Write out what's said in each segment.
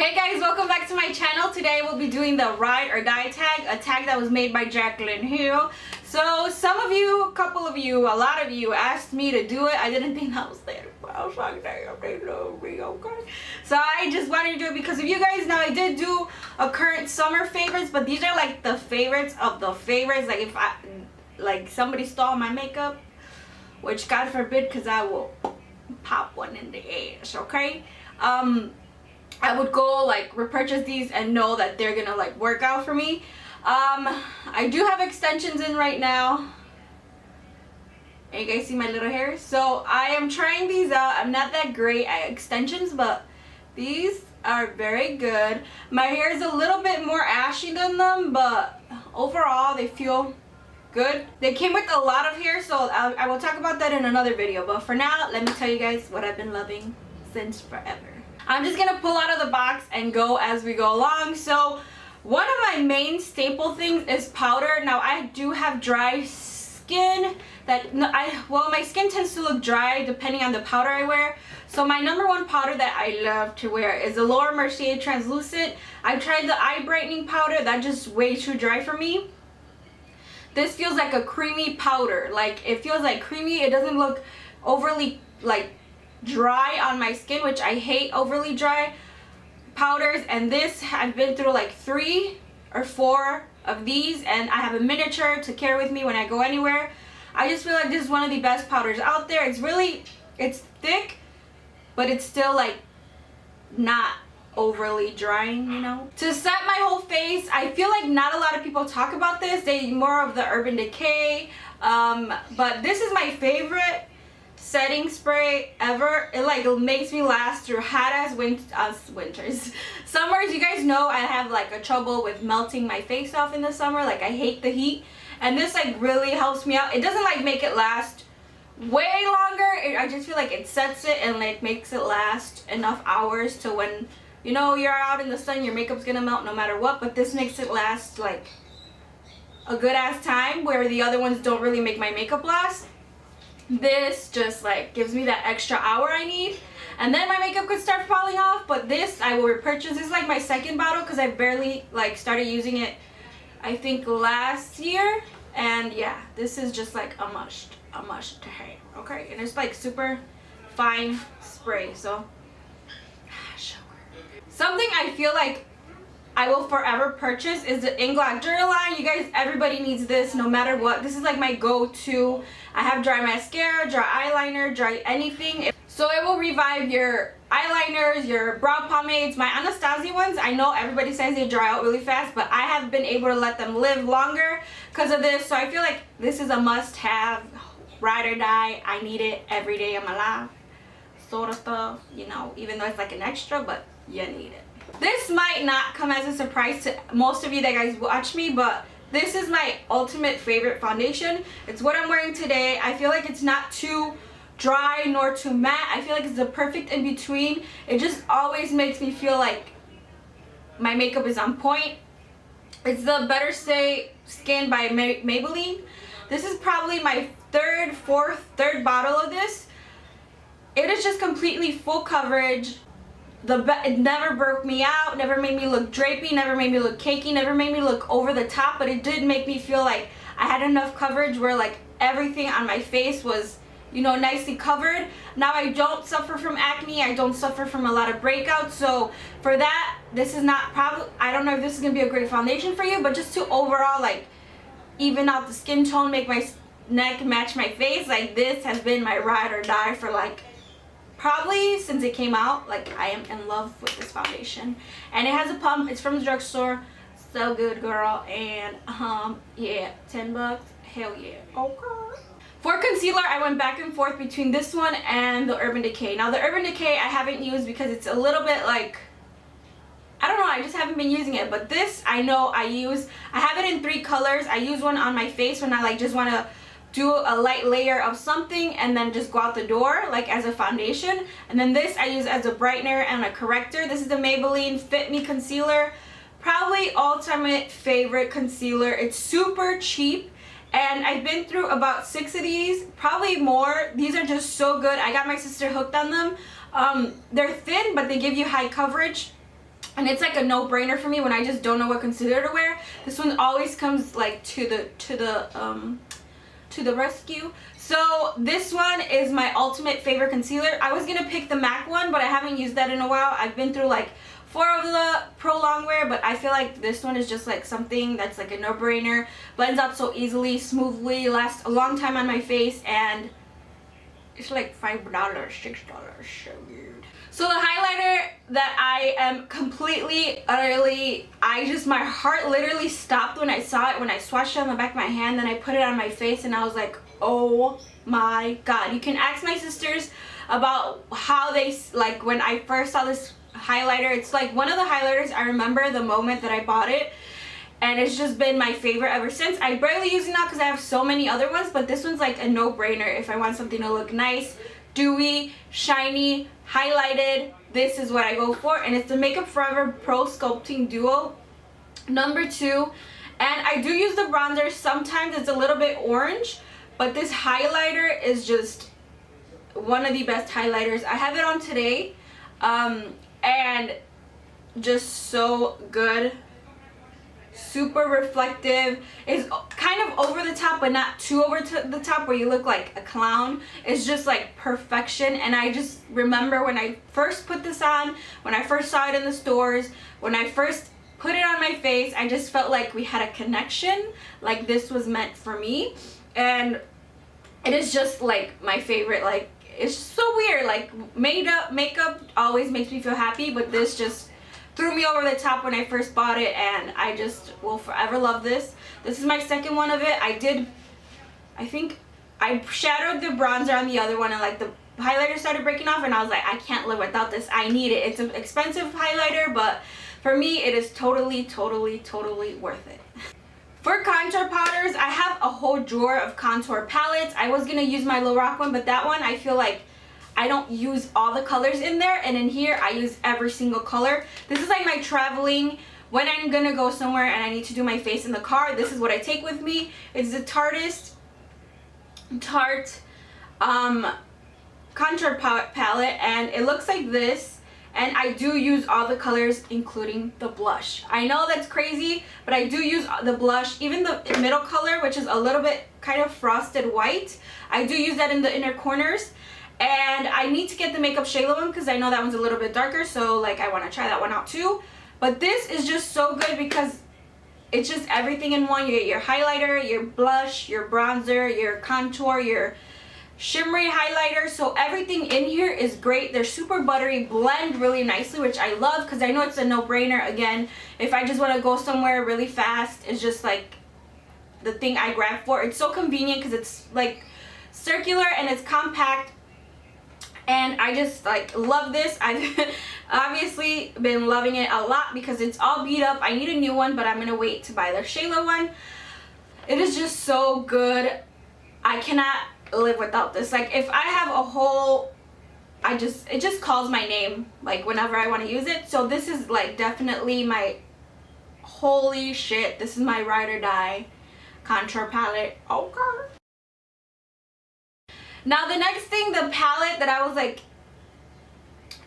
Hey guys, welcome back to my channel. Today we'll be doing the ride or die tag, a tag that was made by Jaclyn here. So some of you, a couple of you, a lot of you asked me to do it. I didn't think I was there. I was like, they love me, okay? So I just wanted to do it because of you guys. Now I did do a current summer favorites, but these are like the favorites of the favorites. Like if somebody stole my makeup, which God forbid, because I will pop one in the ass, okay? I would go like repurchase these and know that they're gonna like work out for me. I do have extensions in right now. And you guys see my little hair? So I am trying these out. I'm not that great at extensions, but these are very good. My hair is a little bit more ashy than them, but overall they feel good. They came with a lot of hair, so I will talk about that in another video. But for now, let me tell you guys what I've been loving since forever. I'm just gonna pull out of the box and go as we go along. So one of my main staple things is powder. Now I do have dry skin my skin tends to look dry depending on the powder I wear. So my number one powder that I love to wear is the Laura Mercier Translucent. I've tried the eye brightening powder. That's just way too dry for me. This feels like a creamy powder. Like it feels like creamy. It doesn't look overly like dry on my skin, which I hate overly dry powders. And this, I've been through like 3 or 4 of these, and I have a miniature to carry with me when I go anywhere. I just feel like this is one of the best powders out there. It's thick, but it's still like not overly drying, you know. To set my whole face, I feel like not a lot of people talk about this. They more of the Urban Decay, but this is my favorite setting spray ever. It makes me last through hot ass winters. Summers, you guys know I have like a trouble with melting my face off in the summer. Like I hate the heat, and this like really helps me out. It doesn't like make it last way longer. I just feel like it sets it and like makes it last enough hours to when you know you're out in the sun, your makeup's gonna melt no matter what. But this makes it last like a good ass time, where the other ones don't really make my makeup last. This just like gives me that extra hour I need, and then my makeup could start falling off. But this I will repurchase. This is like my second bottle because I barely like started using it I think last year, and yeah, this is just like a must to have, okay? And it's like super fine spray. So something I feel like I will forever purchase is the Inglot Duraline. You guys, everybody needs this no matter what. This is like my go-to. I have dry mascara, dry eyeliner, dry anything. So it will revive your eyeliners, your brow pomades. My Anastasia ones, I know everybody says they dry out really fast, but I have been able to let them live longer because of this. So I feel like this is a must-have, ride or die. I need it every day of my life, sort of stuff, you know, even though it's like an extra, but you need it. This might not come as a surprise to most of you that guys watch me, but this is my ultimate favorite foundation. It's what I'm wearing today. I feel like it's not too dry nor too matte. I feel like it's the perfect in between. It just always makes me feel like my makeup is on point. It's the Better Skin by Maybelline. This is probably my third bottle of this. It is just completely full coverage. It never broke me out, never made me look drapey, never made me look cakey, never made me look over the top, but it did make me feel like I had enough coverage where like everything on my face was, you know, nicely covered. Now I don't suffer from acne, I don't suffer from a lot of breakouts, so for that, this is not probably, I don't know if this is gonna be a great foundation for you, but just to overall like even out the skin tone, make my neck match my face, like this has been my ride or die for like probably since it came out. Like I am in love with this foundation, and it has a pump. It's from the drugstore. So good, girl. And yeah, 10 bucks, hell yeah. Okay. For concealer, I went back and forth between this one and the Urban Decay. Now the Urban Decay I haven't used because it's a little bit like, I don't know, I just haven't been using it. But this I know I have it in 3 colors. I use one on my face when I like just want to do a light layer of something and then just go out the door like as a foundation. And then this I use as a brightener and a corrector. This is the Maybelline FItMe concealer. Probably ultimate favorite concealer. It's super cheap, and I've been through about 6 of these, probably more. These are just so good. I got my sister hooked on them. They're thin, but they give you high coverage. and it's like a no-brainer for me when I just don't know what concealer to wear. This one always comes like to the rescue. So this one is my ultimate favorite concealer. I was gonna pick the MAC one, but I haven't used that in a while. I've been through like 4 of the Pro Longwear, but I feel like this one is just like something that's like a no-brainer. Blends out so easily, smoothly, lasts a long time on my face, and it's like $5, $6, so weird. So the highlighter that I am completely, utterly, my heart literally stopped when I saw it, when I swatched it on the back of my hand, then I put it on my face, and I was like, oh my god. You can ask my sisters about how they, like, when I first saw this highlighter, it's like one of the highlighters I remember the moment that I bought it, and it's just been my favorite ever since. I barely use it now because I have so many other ones, but this one's like a no-brainer if I want something to look nice, dewy, shiny, highlighted. This is what I go for, and it's the Makeup Forever Pro Sculpting Duo #2. And I do use the bronzer. Sometimes it's a little bit orange, but this highlighter is just one of the best highlighters. I have it on today, and just so good. Super reflective. Is kind of over the top, but not too over the top where you look like a clown. It's just like perfection. And I just remember when I first put this on, when I first saw it in the stores, when I first put it on my face, I just felt like we had a connection, like this was meant for me. And it is just like my favorite. Like, it's just so weird. Like, makeup always makes me feel happy, but this just threw me over the top when I first bought it, and I just will forever love this. This is my second one of it. I think I shadowed the bronzer on the other one, and like the highlighter started breaking off, and I was like, I can't live without this. I need it. It's an expensive highlighter, but for me it is totally worth it. For contour powders, I have a whole drawer of contour palettes. I was gonna use my Lorac one, but that one I feel like I don't use all the colors in there, and in here I use every single color. This is like my traveling, when I'm gonna go somewhere and I need to do my face in the car, this is what I take with me. It's the Tarteist Tarte contour palette, and it looks like this. And I do use all the colors, including the blush. I know that's crazy, but I do use the blush, even the middle color, which is a little bit kind of frosted white. I do use that in the inner corners. And I need to get the Makeup Shayla one because I know that one's a little bit darker, so like I want to try that one out too. But this is just so good because it's just everything in one. You get your highlighter, your blush, your bronzer, your contour, your shimmery highlighter. So everything in here is great. They're super buttery, blend really nicely, which I love because I know it's a no-brainer. Again, if I just want to go somewhere really fast, it's just like the thing I grab for. It's so convenient because it's like circular and it's compact. And I just like love this. I've obviously been loving it a lot because it's all beat up. I need a new one, but I'm gonna wait to buy the Shayla one. It is just so good. I cannot live without this. Like, if I have a whole, it just calls my name like whenever I want to use it. So this is like definitely my, holy shit, this is my ride or die contour palette. Okay. Now the next thing, the palette that I was like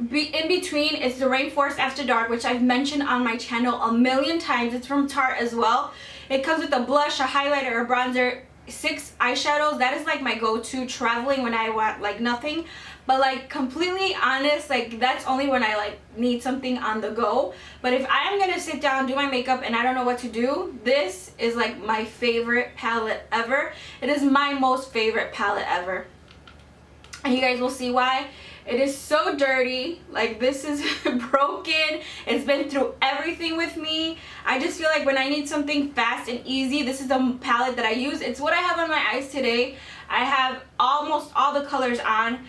in between, is the Rainforest After Dark, which I've mentioned on my channel a million times. It's from Tarte as well. It comes with a blush, a highlighter, a bronzer, 6 eyeshadows. That is like my go-to traveling when I want like nothing. But like, completely honest, like that's only when I like need something on the go. But if I am gonna sit down, do my makeup, and I don't know what to do, this is like my favorite palette ever. It is my most favorite palette ever. And you guys will see why. It is so dirty. Like, this is broken. It's been through everything with me. I just feel like when I need something fast and easy, this is the palette that I use. It's what I have on my eyes today. I have almost all the colors on.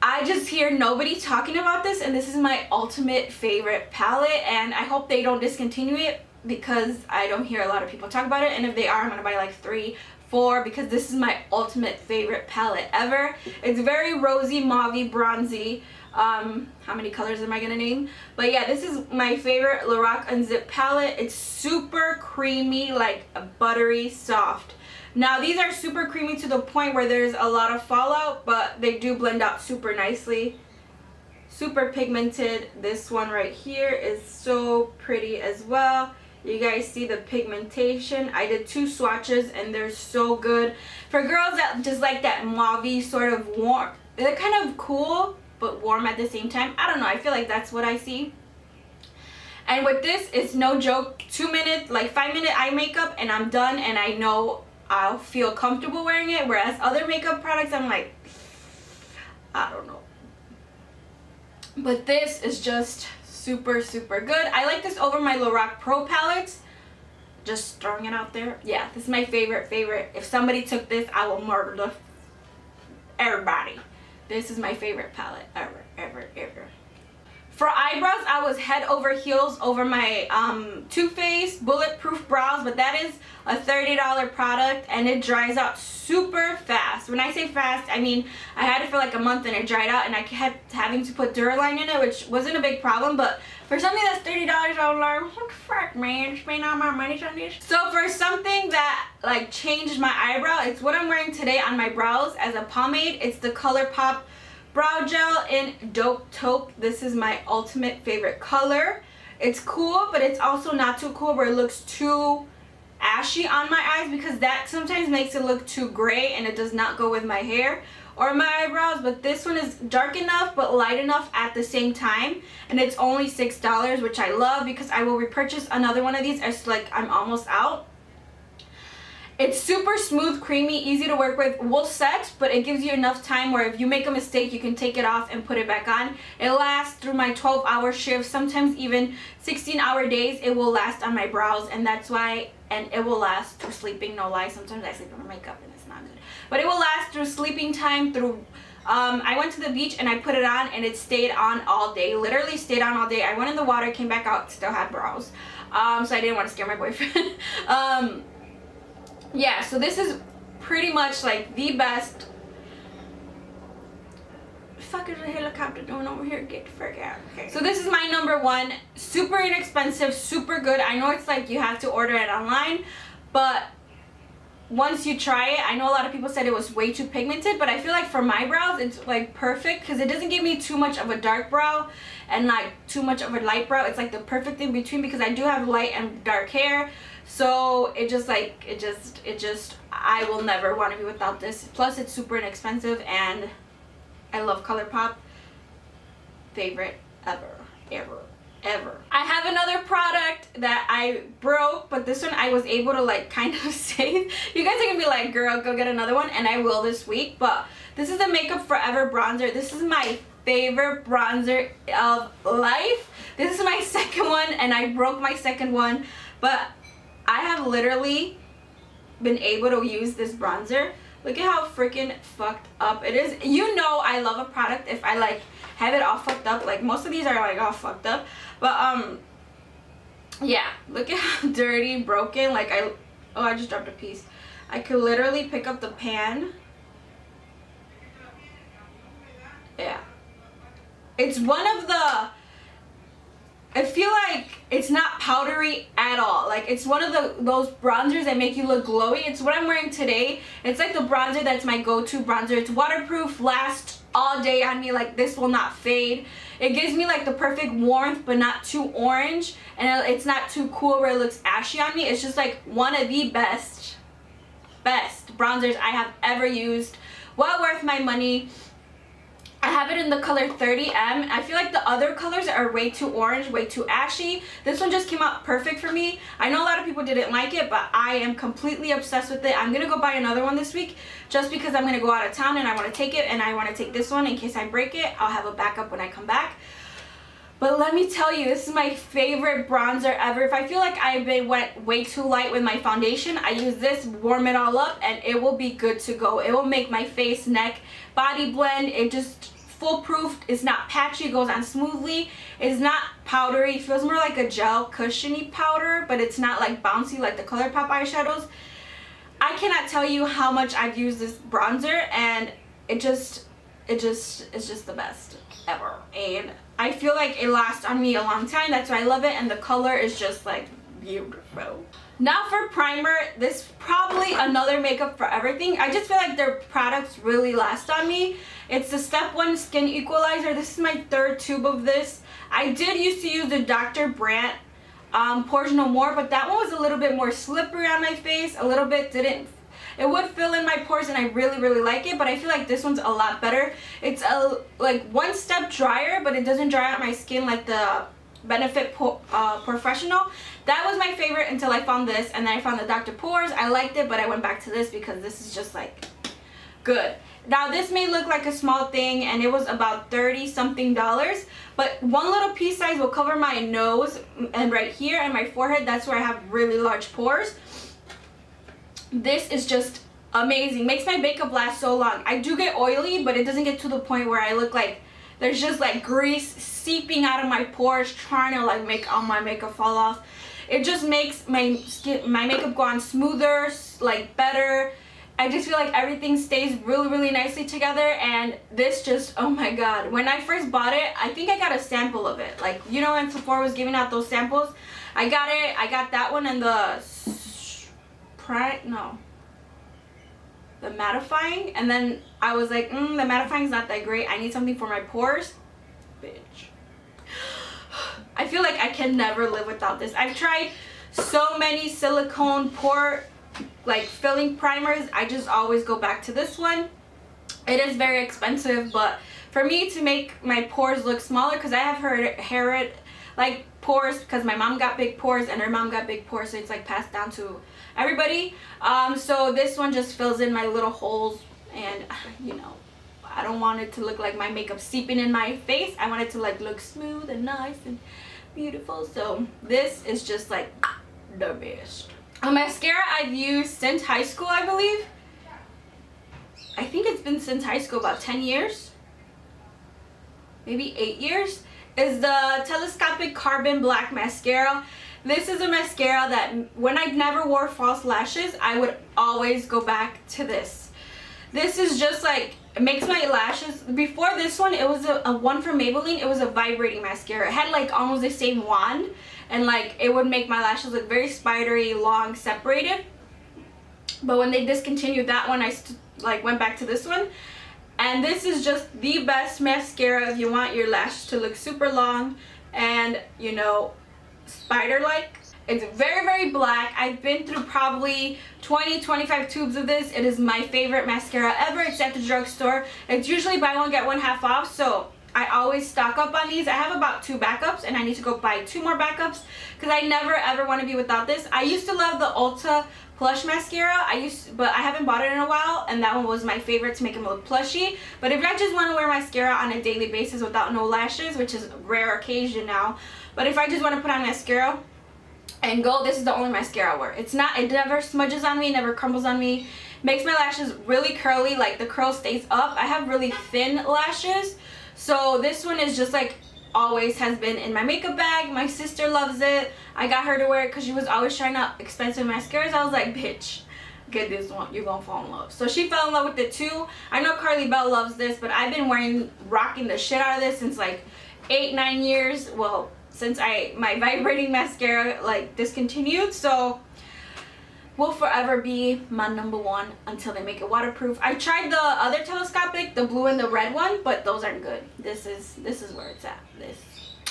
I just hear nobody talking about this, and this is my ultimate favorite palette, and I hope they don't discontinue it because I don't hear a lot of people talk about it. And if they are, I'm gonna buy like 3, 4, because this is my ultimate favorite palette ever. It's very rosy, mauvey, bronzy. How many colors am I gonna name? But yeah, this is my favorite Lorac Unzipped palette. It's super creamy, like buttery soft. Now these are super creamy to the point where there's a lot of fallout, but they do blend out super nicely. super pigmented. This one right here is so pretty as well. You guys see the pigmentation. I did 2 swatches and they're so good. For girls that just like that mauve sort of warm, they're kind of cool but warm at the same time. I don't know, I feel like that's what I see. And with this, it's no joke, 2 minutes, like 5-minute eye makeup and I'm done, and I know I'll feel comfortable wearing it. Whereas other makeup products, I'm like, I don't know. But this is just super, super good. I like this over my Lorac Pro palettes. Just throwing it out there. Yeah, this is my favorite. If somebody took this, I will murder everybody. This is my favorite palette ever. For eyebrows, I was head over heels over my Too Faced Bulletproof Brows, but that is a $30 product and it dries out super fast. When I say fast, I mean I had it for like a month and it dried out, and I kept having to put Duraline in it, which wasn't a big problem, but for something that's $30, I was like, what the fuck, man? Spend all my money on this. So for something that like changed my eyebrow, it's what I'm wearing today on my brows as a pomade. It's the ColourPop Brow Gel in Taupe. This is my ultimate favorite color. It's cool, but it's also not too cool where it looks too ashy on my eyes, because that sometimes makes it look too gray and it does not go with my hair or my eyebrows. But this one is dark enough but light enough at the same time, and it's only $6, which I love because I will repurchase another one of these as like I'm almost out. It's super smooth, creamy, easy to work with, will set, but it gives you enough time where if you make a mistake, you can take it off and put it back on. It lasts through my 12-hour shifts, sometimes even 16-hour days. It will last on my brows, and that's why, and it will last through sleeping, no lie. Sometimes I sleep on my makeup and it's not good. But it will last through sleeping time, through, I went to the beach and I put it on and it stayed on all day, literally stayed on all day. I went in the water, came back out, still had brows. So I didn't want to scare my boyfriend. Yeah, so this is pretty much like the best. Fuck is a helicopter doing over here? Get the frick out. Okay. So this is my number one. Super inexpensive, super good. I know it's like you have to order it online, but once you try it, I know a lot of people said it was way too pigmented, but I feel like for my brows it's like perfect because it doesn't give me too much of a dark brow and like too much of a light brow. It's like the perfect in between because I do have light and dark hair. So it just like, I will never want to be without this. Plus it's super inexpensive and I love ColourPop. Favorite ever. I have another product that I broke, but this one I was able to like kind of save. You guys are gonna be like, girl, go get another one, and I will this week. But this is the Makeup Forever bronzer. This is my favorite bronzer of life. This is my second one and I broke my second one, but I have literally been able to use this bronzer. Look at how freaking fucked up it is. You know I love a product if I like have it all fucked up. Like most of these are like all fucked up. But yeah, look at how dirty, broken. Like I just dropped a piece. I could literally pick up the pan. Yeah. It's one of the, I feel like it's not powdery at all. Like it's one of those bronzers that make you look glowy. It's what I'm wearing today. It's like the bronzer that's my go-to bronzer. It's waterproof, lasts all day on me. Like this will not fade. It gives me like the perfect warmth but not too orange, and it's not too cool where it looks ashy on me. It's just like one of the best bronzers I have ever used. Well worth my money. I have it in the color 30M. I feel like the other colors are way too orange, way too ashy. This one just came out perfect for me. I know a lot of people didn't like it, but I am completely obsessed with it. I'm gonna go buy another one this week just because I'm gonna go out of town and I want to take it, and I want to take this one in case I break it. I'll have a backup when I come back. But let me tell you, this is my favorite bronzer ever. If I feel like went way too light with my foundation, I use this, warm it all up, and it will be good to go. It will make my face, neck, body blend. It just foolproof. It's not patchy. It goes on smoothly. It's not powdery. It feels more like a gel cushiony powder, but it's not like bouncy like the ColourPop eyeshadows. I cannot tell you how much I've used this bronzer, and it's just the best ever. And I feel like it lasts on me a long time. That's why I love it, and the color is just like beautiful. Now for primer, this is probably another makeup for everything. I just feel like their products really last on me. It's the Step 1 Skin Equalizer. This is my 3rd tube of this. I did used to use the Dr. Brandt Pores No More, but that one was a little bit more slippery on my face. A little bit didn't, it would fill in my pores and I really like it, but I feel like this one's a lot better. It's like 1 step drier, but it doesn't dry out my skin like the Benefit Professional. That was my favorite until I found this, and then I found the Dr. Pores. I liked it, but I went back to this because this is just like good. Now this may look like a small thing, and it was about $30 something, but one little pea size will cover my nose and right here and my forehead. That's where I have really large pores. This is just amazing. Makes my makeup last so long. I do get oily, but it doesn't get to the point where I look like there's just like grease seeping out of my pores trying to like make all my makeup fall off. It just makes my skin, my makeup go on smoother, like better. I just feel like everything stays really nicely together, and this just, oh my god. When I first bought it, I think I got a sample of it. Like, you know when Sephora was giving out those samples? I got it, I got that one and the the mattifying, and then I was like, the mattifying's not that great. I need something for my pores. Bitch. I feel like I can never live without this. I've tried so many silicone pore like filling primers. I just always go back to this one. It is very expensive, but for me to make my pores look smaller, because I have hair like pores, because my mom got big pores and her mom got big pores, so it's like passed down to everybody. So this one just fills in my little holes, and you know, I don't want it to look like my makeup seeping in my face. I want it to like look smooth and nice and beautiful. So this is just like the best. A mascara I've used since high school, I believe. I think it's been since high school, about 10 years, maybe 8 years, is the Telescopic Carbon Black Mascara. This is a mascara that when I never wore false lashes, I would always go back to this. This is just like, it makes my lashes, before this one, it was a one from Maybelline. It was a vibrating mascara. It had like almost the same wand, and like it would make my lashes look very spidery, long, separated. But when they discontinued that one, I like went back to this one. And this is just the best mascara if you want your lashes to look super long and, you know, spider-like. It's very black. I've been through probably 20-25 tubes of this. It is my favorite mascara ever. It's at the drugstore. It's usually buy one get one half off, so I always stock up on these. I have about 2 backups, and I need to go buy 2 more backups because I never ever want to be without this. I used to love the Ulta Plush mascara. But I haven't bought it in a while, and that one was my favorite to make them look plushy. But if I just want to wear mascara on a daily basis without no lashes, which is a rare occasion now, but if I just want to put on mascara and go, this is the only mascara I wear. It never smudges on me, never crumbles on me. Makes my lashes really curly, like the curl stays up. I have really thin lashes, so this one is just like always has been in my makeup bag. My sister loves it. I got her to wear it because she was always trying out expensive mascaras. I was like, bitch, get this one, you're gonna fall in love. So she fell in love with it too. I know Carly Bell loves this, but I've been rocking the shit out of this since like 8-9 years. Well, since my vibrating mascara like discontinued, so will forever be my #1 until they make it waterproof. I tried the other Telescopic, the blue and the red one, but those aren't good. This is where it's at. This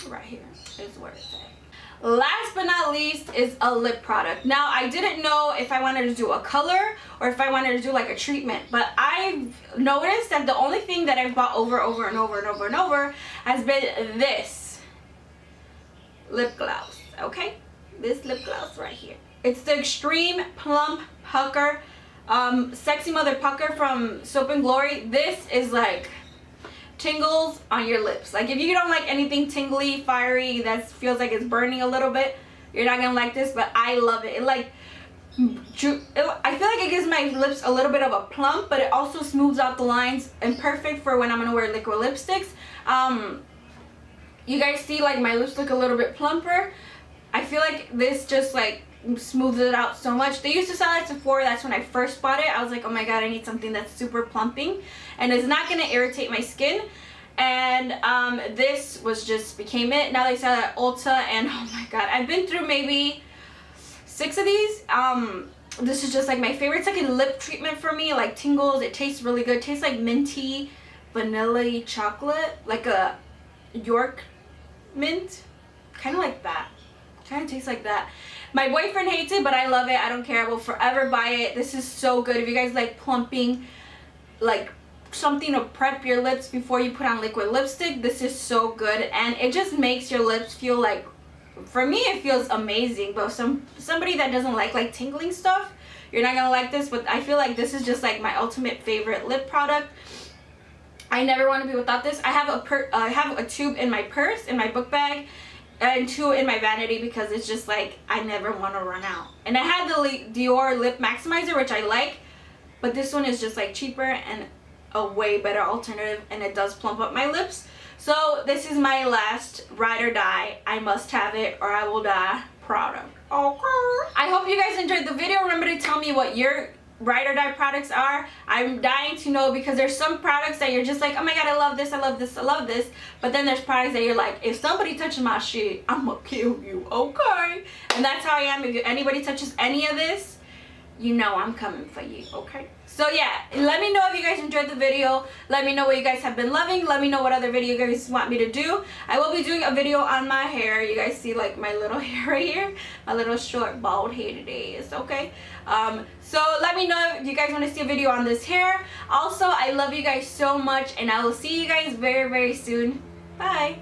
right here is where it's at. Last but not least is a lip product. Now, I didn't know if I wanted to do a color or if I wanted to do like a treatment, but I've noticed that the only thing that I've bought over and over has been this lip gloss, okay? This lip gloss right here. It's the Extreme Plump Pucker, Sexy Mother Pucker from Soap and Glory. This is like tingles on your lips. Like if you don't like anything tingly, fiery, that feels like it's burning a little bit, you're not gonna like this, but I love it. I feel like it gives my lips a little bit of a plump, but it also smooths out the lines and perfect for when I'm gonna wear liquid lipsticks. You guys see like my lips look a little bit plumper. I feel like this just like smooths it out so much. They used to sell it at Sephora. That's when I first bought it. I was like, oh my god, I need something that's super plumping and it's not gonna irritate my skin. And this became it. Now they sell it at Ulta, and oh my god, I've been through maybe 6 of these. This is just like my favorite. It's like a lip treatment for me, like tingles. It tastes really good. It tastes like minty vanilla chocolate, like a York mint, kind of like that. Kind of tastes like that. My boyfriend hates it, but I love it. I don't care. I will forever buy it. This is so good. If you guys like plumping, like something to prep your lips before you put on liquid lipstick, this is so good. And it just makes your lips feel like, for me it feels amazing. But somebody that doesn't like tingling stuff, you're not gonna like this. But I feel like this is just like my ultimate favorite lip product. I never want to be without this. I have a tube in my purse, in my book bag, and 2 in my vanity, because it's just like I never want to run out. And I had the Dior lip maximizer, which I like, but this one is just like cheaper and a way better alternative, and it does plump up my lips. So this is my last ride or die, I must have it or I will die product. Okay. I hope you guys enjoyed the video. Remember to tell me what your ride or die products are. I'm dying to know, because there's some products that you're just like, oh my god, I love this, I love this, I love this. But then there's products that you're like, if somebody touches my shit, I'm gonna kill you. Okay. And that's how I am. If anybody touches any of this, you know I'm coming for you. Okay. So yeah, let me know if you guys enjoyed the video. Let me know what you guys have been loving. Let me know what other video you guys want me to do. I will be doing a video on my hair. You guys see like my little hair right here, my little short bald headed ass. Okay. So let me know if you guys want to see a video on this hair. Also, I love you guys so much, and I will see you guys very, very soon. Bye.